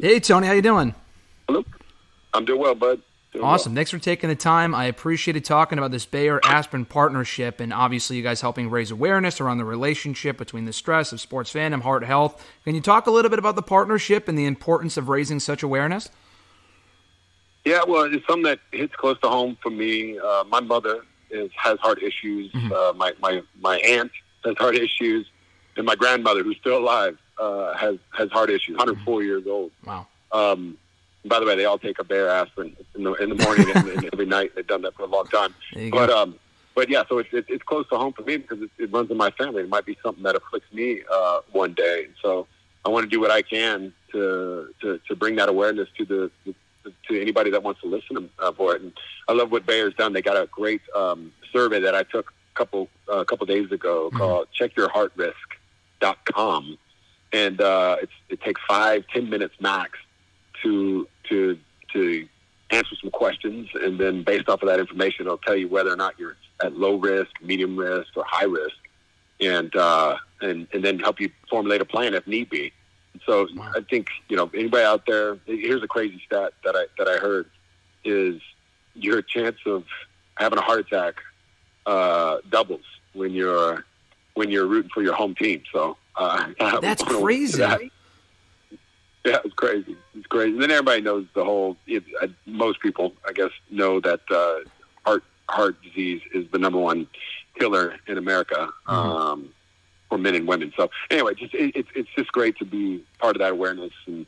Hey, Tony. How you doing? Hello. I'm doing well, bud. Awesome. Thanks for taking the time. I appreciated talking about this Bayer Aspirin partnership, and obviously you guys helping raise awareness around the relationship between the stress of sports fandom, heart health. Can you talk a little bit about the partnership and the importance of raising such awareness? Yeah, well, it's something that hits close to home for me. My mother has heart issues. My aunt has heart issues, and my grandmother, who's still alive, has heart issues. 104 years old. Wow. By the way, they all take a Bayer Aspirin in the morning and every night. They've done that for a long time. But yeah, so it's close to home for me because it runs in my family. It might be something that afflicts me one day. And so I want to do what I can to bring that awareness to anybody that wants to listen for it. And I love what Bayer's done. They got a great survey that I took a couple days ago called checkyourheartrisk.com, and it takes 5-10 minutes max to answer some questions, and then based off of that information, it'll tell you whether or not you're at low risk, medium risk, or high risk, and then help you formulate a plan if need be. So I think anybody out there. Here's a crazy stat that I heard is your chance of having a heart attack doubles when you're rooting for your home team. So that's crazy. Yeah, it's crazy. It's crazy. And then everybody knows the whole. Most people, I guess, know that heart disease is the number one killer in America for men and women. So anyway, it's just great to be part of that awareness and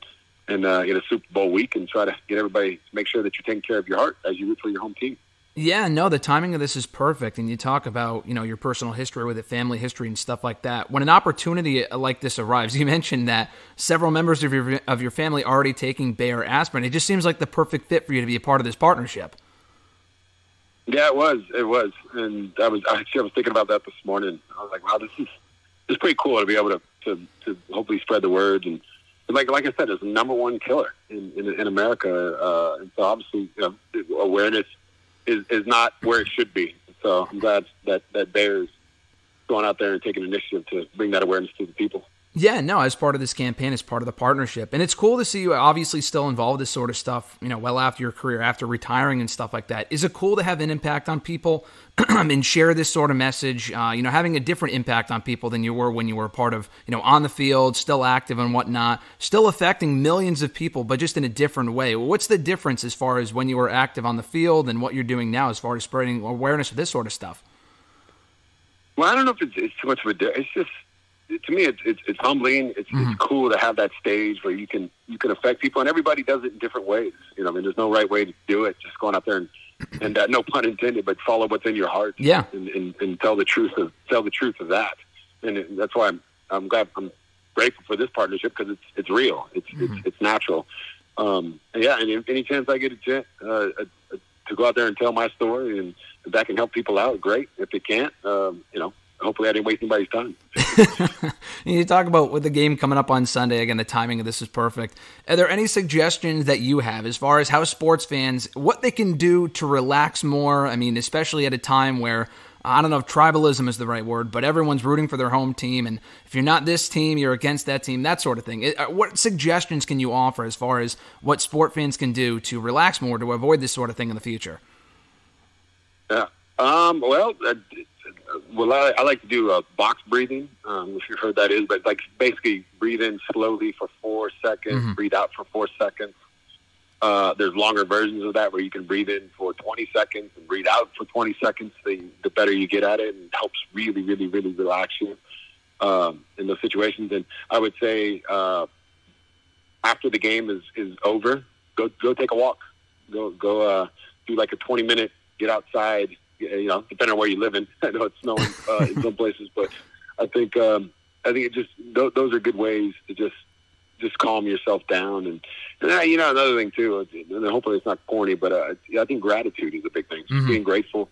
in a Super Bowl week and try to get everybody to make sure that you're taking care of your heart as you root for your home team. Yeah, no, the timing of this is perfect, and you talk about your personal history with it, family history, and stuff like that. When an opportunity like this arrives, you mentioned that several members of your family are already taking Bayer Aspirin. It just seems like the perfect fit for you to be a part of this partnership. Yeah, it was, and I was thinking about that this morning. I was like, wow, this is pretty cool to be able to hopefully spread the word and like I said, it's the number one killer in America, and so obviously awareness is not where it should be. So I'm glad that Bayer's going out there and taking initiative to bring that awareness to the people. Yeah, no, as part of this campaign, as part of the partnership. And it's cool to see you obviously still involved with this sort of stuff, well after your career, after retiring and stuff like that. Is it cool to have an impact on people and share this sort of message, having a different impact on people than you were when you were part of, on the field, still active and whatnot, still affecting millions of people, but just in a different way? What's the difference as far as when you were active on the field and what you're doing now as far as spreading awareness of this sort of stuff? Well, I don't know if it's too much of a difference. It's just, to me, it's humbling. It's cool to have that stage where you can affect people, and everybody does it in different ways. There's no right way to do it. Just going out there and no pun intended, but follow what's in your heart. Yeah, and tell the truth of that. And that's why I'm glad, I'm grateful for this partnership because it's real. It's natural. And any chance I get a to go out there and tell my story and if that can help people out, great. If it can't, hopefully I didn't waste anybody's time. You talk about with the game coming up on Sunday, again, the timing of this is perfect. Are there any suggestions that you have as far as how sports fans, what they can do to relax more? I mean, especially at a time where, I don't know if tribalism is the right word, but everyone's rooting for their home team, and if you're not this team, you're against that team, that sort of thing. What suggestions can you offer as far as what sport fans can do to relax more, to avoid this sort of thing in the future? Yeah. Well, I like to do box breathing, if you've heard that is, but like basically breathe in slowly for 4 seconds, breathe out for 4 seconds. There's longer versions of that where you can breathe in for 20 seconds and breathe out for 20 seconds. The better you get at it, and it helps really, really, really relax you in those situations. And I would say after the game is over, go take a walk. Go do like a 20-minute get outside. Depending on where you live in. I know it's snowing in some places, but I think it just those are good ways to just calm yourself down. And another thing too, and hopefully it's not corny, but I think gratitude is a big thing. Just being grateful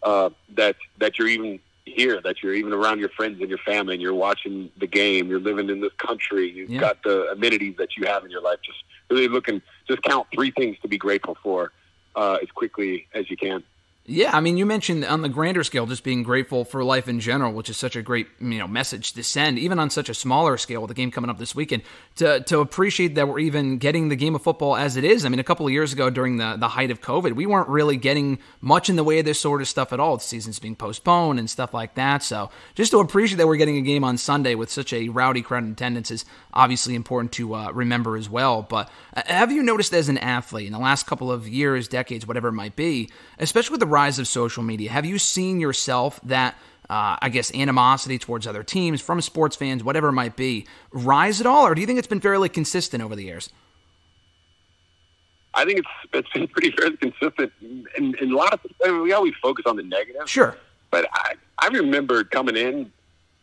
that you're even here, that you're even around your friends and your family, and you're watching the game. You're living in this country. You've got the amenities that you have in your life. Just really just count 3 things to be grateful for as quickly as you can. Yeah, I mean, you mentioned on the grander scale just being grateful for life in general, which is such a great message to send, even on such a smaller scale with the game coming up this weekend, to appreciate that we're even getting the game of football as it is. I mean, a couple of years ago during the height of COVID, we weren't really getting much in the way of this sort of stuff at all. The season's being postponed and stuff like that. So just to appreciate that we're getting a game on Sunday with such a rowdy crowd in attendance is obviously important to remember as well. But have you noticed as an athlete in the last couple of years, decades, whatever it might be, especially with the rise of social media, have you seen yourself that, I guess, animosity towards other teams, from sports fans, whatever it might be, rise at all? Or do you think it's been fairly consistent over the years? I think it's been fairly consistent. And a lot of, we always focus on the negative. Sure. But I remember coming in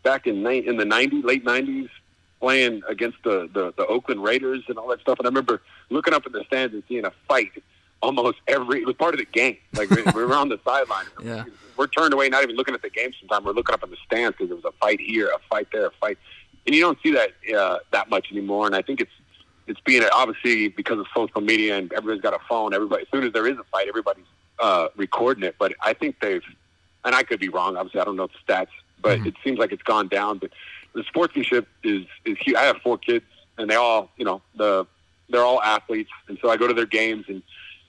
back in the 90s, late 90s, playing against the Oakland Raiders and all that stuff. And I remember looking up in the stands and seeing a fight almost it was part of the game. Like we were on the sideline. Yeah. We're turned away, not even looking at the game sometimes. We're looking up in the stands because there was a fight here, a fight there, a fight. And you don't see that that much anymore. And I think it's being obviously because of social media and everybody's got a phone. Everybody, as soon as there is a fight, everybody's recording it. But I think and I could be wrong, obviously, I don't know the stats, but it seems like it's gone down. But the sportsmanship is huge. I have 4 kids, and they all, they're all athletes. And so I go to their games, and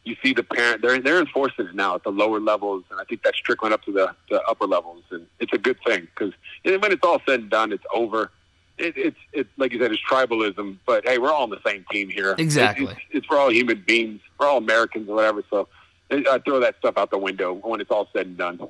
you see the parent, they're enforcing it now at the lower levels, and I think that's trickling up to the upper levels, and it's a good thing because when it's all said and done, it's over. It's like you said, it's tribalism, but hey, we're all on the same team here. Exactly. It's for all human beings. We're all Americans or whatever. So I throw that stuff out the window when it's all said and done.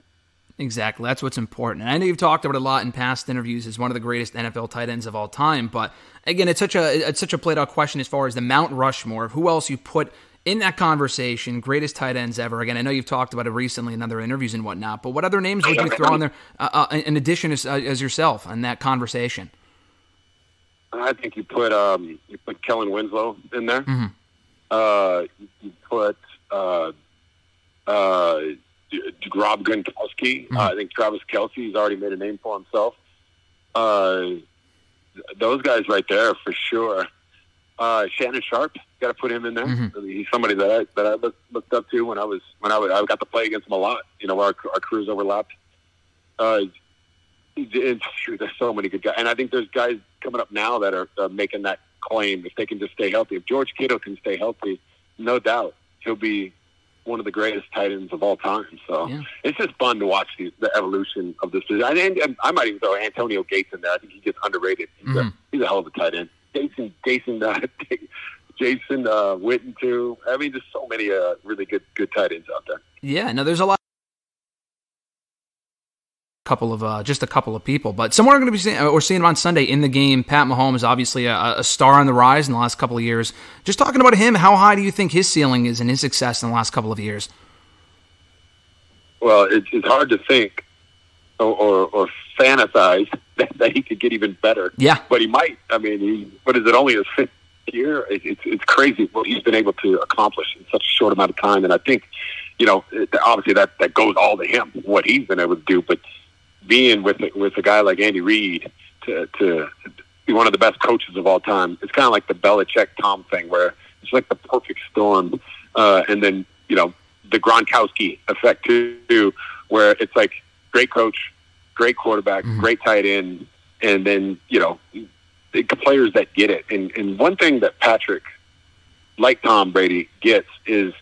Exactly. That's what's important. And I know you've talked about it a lot in past interviews as one of the greatest NFL tight ends of all time. But again, it's such a played out question as far as the Mount Rushmore of who else you put in that conversation, greatest tight ends ever. Again, I know you've talked about it recently in other interviews and whatnot, but what other names would you throw in there in addition as yourself in that conversation? I think you put Kellen Winslow in there. Mm-hmm. You put Rob Gronkowski. Mm-hmm. I think Travis Kelce's already made a name for himself. Those guys right there for sure. Shannon Sharp, got to put him in there. Mm-hmm. He's somebody that I looked up to when I got to play against him a lot. Our careers overlapped. There's so many good guys, and I think there's guys coming up now that are making that claim if they can just stay healthy. If George Kittle can stay healthy, no doubt he'll be one of the greatest tight ends of all time. So It's just fun to watch the evolution of this position. And I might even throw Antonio Gates in there. I think he gets underrated. He's a hell of a tight end. Jason Witten too. I mean, there's so many really good tight ends out there. Yeah, no, there's a lot. Just a couple of people, but someone we're going to be seeing him on Sunday in the game. Pat Mahomes, obviously a star on the rise in the last couple of years. Just talking about him, how high do you think his ceiling is and his success in the last couple of years? Well, it's hard to think or fantasize that he could get even better. Yeah, but he might. I mean, what is it? Only his 5th year. It's crazy what he's been able to accomplish in such a short amount of time. And I think, obviously that goes all to him what he's been able to do, but being with a guy like Andy Reid to be one of the best coaches of all time, it's kind of like the Belichick-Tom thing where it's like the perfect storm. And then, the Gronkowski effect too, where it's like great coach, great quarterback, great tight end, and then, the players that get it. And one thing that Patrick, like Tom Brady, gets is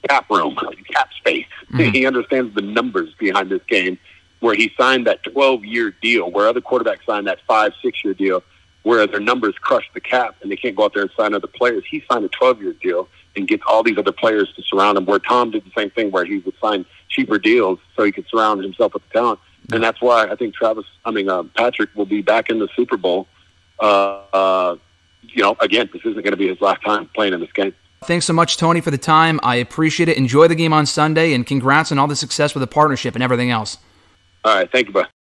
cap room, cap space. He understands the numbers behind this game, where he signed that 12-year deal, where other quarterbacks signed that 5-6-year deal, where their numbers crush the cap and they can't go out there and sign other players. He signed a 12-year deal and gets all these other players to surround him, where Tom did the same thing, where he would sign cheaper deals so he could surround himself with the talent. And that's why I think Patrick will be back in the Super Bowl. Again, this isn't going to be his last time playing in this game. Thanks so much, Tony, for the time. I appreciate it. Enjoy the game on Sunday, and congrats on all the success with the partnership and everything else. All right. Thank you, bud.